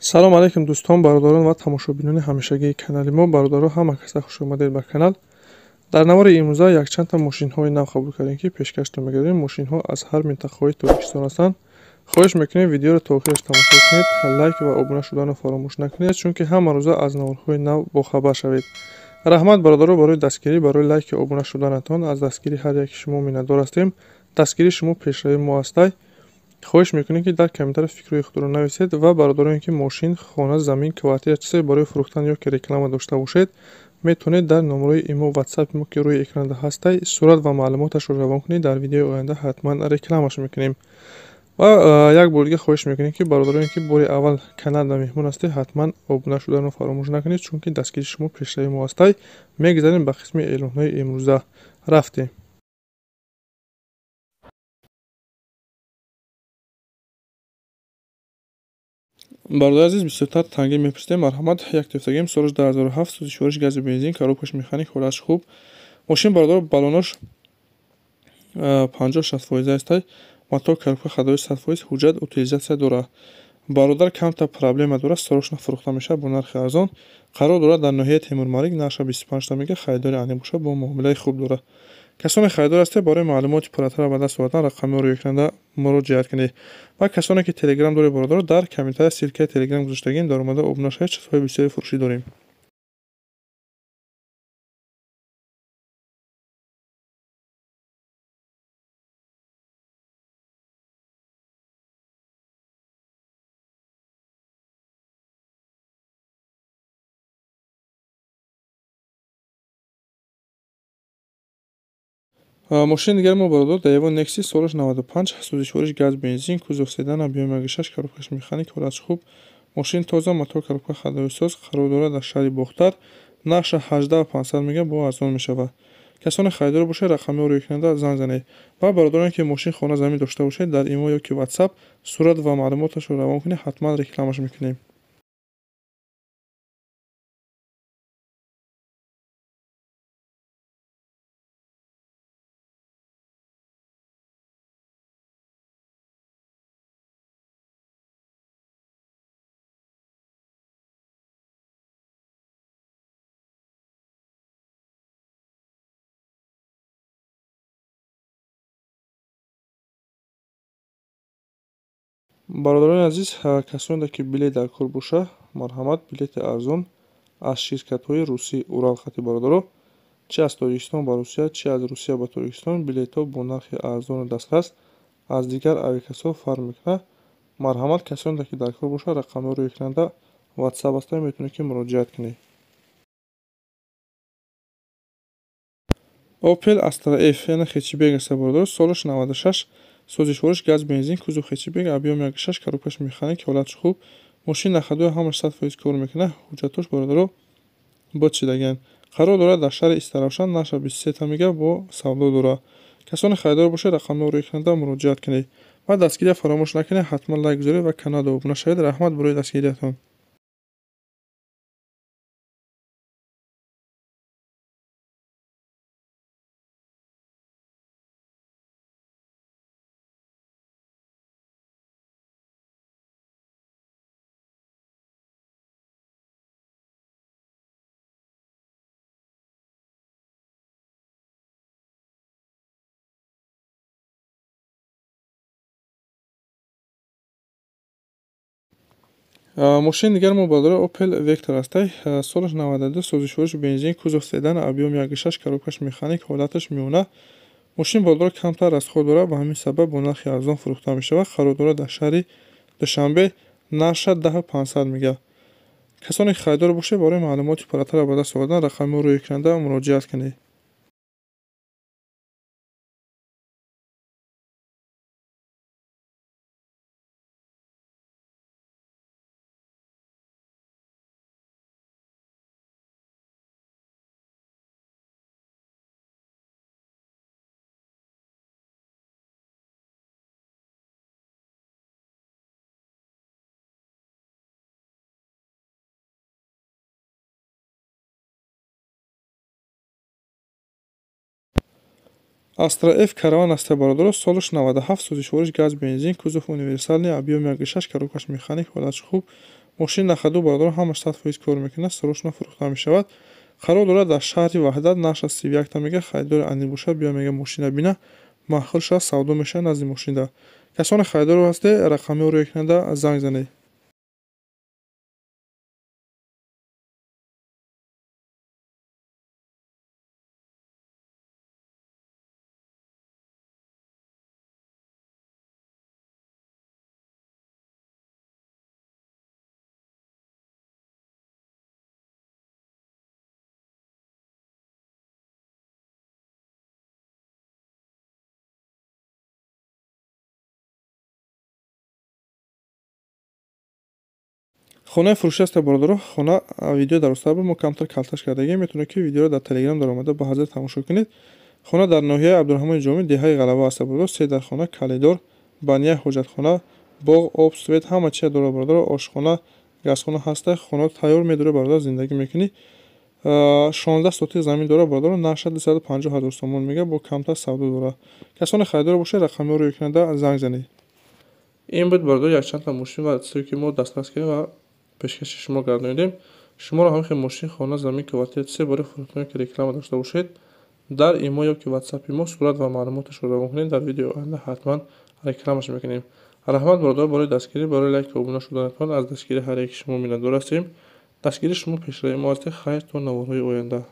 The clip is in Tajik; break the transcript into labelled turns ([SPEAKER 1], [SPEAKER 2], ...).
[SPEAKER 1] салом алейкум дӯстон, бародарон ва тамошобинони ҳамешагии канали мо. бародаро ҳама каса хушомадед ба канал. дар навори имрӯза якчандта мошинҳои нав қабул кардем ки пешкашро мегардем. Мошинҳо аз ҳар минтақаҳои Тоҷикистон ҳастанд. хоҳиш мекунем видеоро то охираш тамошо кунед, лайк ва обуна шуданро фаромӯш накунед, чунки ҳама рӯза аз наворҳои нав бохабар шавед. раҳмат бародаро барои дастгирӣ, барои лайки обуна шуданатон. аз дастгирии ҳар яки шумо миннатдор ҳастем. дастгирии шумо пешрави мо ҳастай. хоҳиш мекунем ки дар комментариё фикрҳои худро нависед ва бародароне ки мошин, хона, замин, квартира чизе барои фурӯхтан ё ки реклама дошта бошед, метавонед дар номерои имо ватсапи мо ки рӯи экранда ҳастай сурат ва маълумоташро равон кунед. дар видеои оянда ҳатман рекламаш мекунем. ва як бор дига хоҳиш мекунем ки бародароне ки бори аввал каналда меҳмон ҳастед, ҳатман обуна шуданро фаромӯш накунед, чунки дастгирии шумо пешрави мо ҳастай. мегзарем ба қисми эълонҳои имрӯза. рафтем. бародари азиз, бисёртар тангӣ мепурсидем. марҳамат, як тефтагим солаш 2007, сӯзишвориш гази бензин, коробкаш механик, ҳолатш хуб. мошин бародаро балонаш 50-60% ҳастай. мотор, коробка ходовӣ 100%, ҳуҷҷат утилизатсия дорад. бародар камта проблема дорад, сорошна фурӯхта мешавад бо нархи арзон. қарор дорад дар ноҳияи Темурмариг, нақша 25 тамига, харидори анӣ бошад, бо муомилаи хуб дорад. касоне харидор ҳастед, барои маълумоти пурратарро ба даст овардан рақами рӯи экранда муроҷиат кунед. ва касоне ки телеграм доред бародаро, дар комментария ссилкаи телеграм гузоштагием, дар омада обуна шавед. чизҳои бисёри фурӯшӣ дорем. мошини дигари мо бародаро Daewoo Nexus, солаш 95, сӯзишвориш газ бензин, кузов седан, объёми 1.6, коробкаш механик, ҳолатш хуб. мошин тоза, мотор, коробка ходовисоз. қарор дорад дар шаҳри Бохтар, нақша 18500 мега, бо арзон мешавад. касоне харидор бошед, рақами рӯи экранда занг занед. ва бародароне ки мошин, хона, замин дошта бошед, дар имо ё ки ватсап сурат ва маълумоташро равон кунед, ҳатман рекламаш мекунем. бародарони азиз, касоне ки билет дар кор боша, марҳамат, билети арзон аз ширкатҳои русӣ Урал хати бародаро, чи аз Тоҷикистон ба Русия, чи аз Русия ба Тоҷикистон, билетҳо бо нархи арзону дастрас аз дигар авиакасо фарқ мекунад. марҳамат, касоне ки дар кор боша, рақами рӯи экранда ватсап ҳастай, метавонед ки муроҷиат кунед. Opel Astra F, яъне хечибег аст бародаро, солаш 96, сӯзишвориш газ бензин, кузов хечибег, объёми 1.6, коробкаш механик, ҳолатш хуб. мошин нахадои ҳамаш 100% кор мекунад. ҳуҷҷатош бародаро бочидаган. қарор дорад дар шаҳри Истаравшан, нақша 23 тамига, бо савдо дорад. касоне харидор бошед, рақами рӯи экранда муроҷиат кунед. ва дастгирия фаромӯш накунед, ҳатман лайк гузоред ва каналда обуна шавед. раҳмат барои дастгириятон. мошини дигари мо бародаро Opel Vectra ҳастай, солаш 92, сӯзишвориш бензин, кузов седан, объёми 1.6, коробкаш механик, ҳолаташ меёна. мошин бародаро камтар расход дорад, ба ҳамин сабаб бо нархи арзон фурӯхта мешавад. қарор дорад дар шаҳри Душанбе, нақша 10500 мега. касоне ки харидор бошед, барои маълумоти пурратарро ба даст овардан рақами рӯи экранда муроҷиат кунед. Astra F Caravan ҳастай бародаро, солаш 97, сӯзишвориш газ бензин, кузов универсальный, объёми 1.6, коробкаш механик, ҳолатш хуб. мошини нақаду бародарон ҳамаш 100% кор мекунад, сарошона фурӯхта мешавад. Қарор дорад дар шаҳри Ваҳдат наша 31 мега харидори андик бошад, биё мега мошина бина, маъқул шуда савдо мешавад назди мошинида. Касони харидор ҳастед, рақами рӯй кунада занг занед. хонаи фурӯшиаст бародаро, хона видео дарозтар буд, мо камтар калташ кардагем. Метавонед ки видеоро дар Telegram даромада ба ҳазрат тамошо кунед. хона дар ноҳияи Абдураҳмони Ҷомӣ, деҳаи Ғалаба аст бародаро. 3 дархона, калидор, бания, ҳоҷатхона, боғ, об, свет, ҳама чиз дорад бародаро. Ошхона, газхона ҳаста. хонаро тайёр медорӣ бародаро, зиндагӣ мекунӣ. 16 сотик замин дорад бародаро. наша 250 000 сомон мега, бо камтар савдо дорад. касони харидор бошед, рақамиро рӯй кунада занг занед. ин буд бародаро якчандта мошин ва чизе ки мо дастрас кардем ва пешкаши шумо гардонидем. Шуморо ҳамихел мошин, хона, замин, квартира, чизе барои фурӯхтане ки реклама дошта бошед, дар имо ё ки ватсапи мо сурат ва маълумоташро равон кунед. Дар видеои оянда ҳатман рекламаш мекунем. раҳмат бародаро барои дастгирӣ, барои лайк ва обуна шуданатон. аз дастгирии ҳар яки шумо миннатдор ҳастем. дастгирии шумо пешрави мо ҳастед. хайр то наворҳои оянда.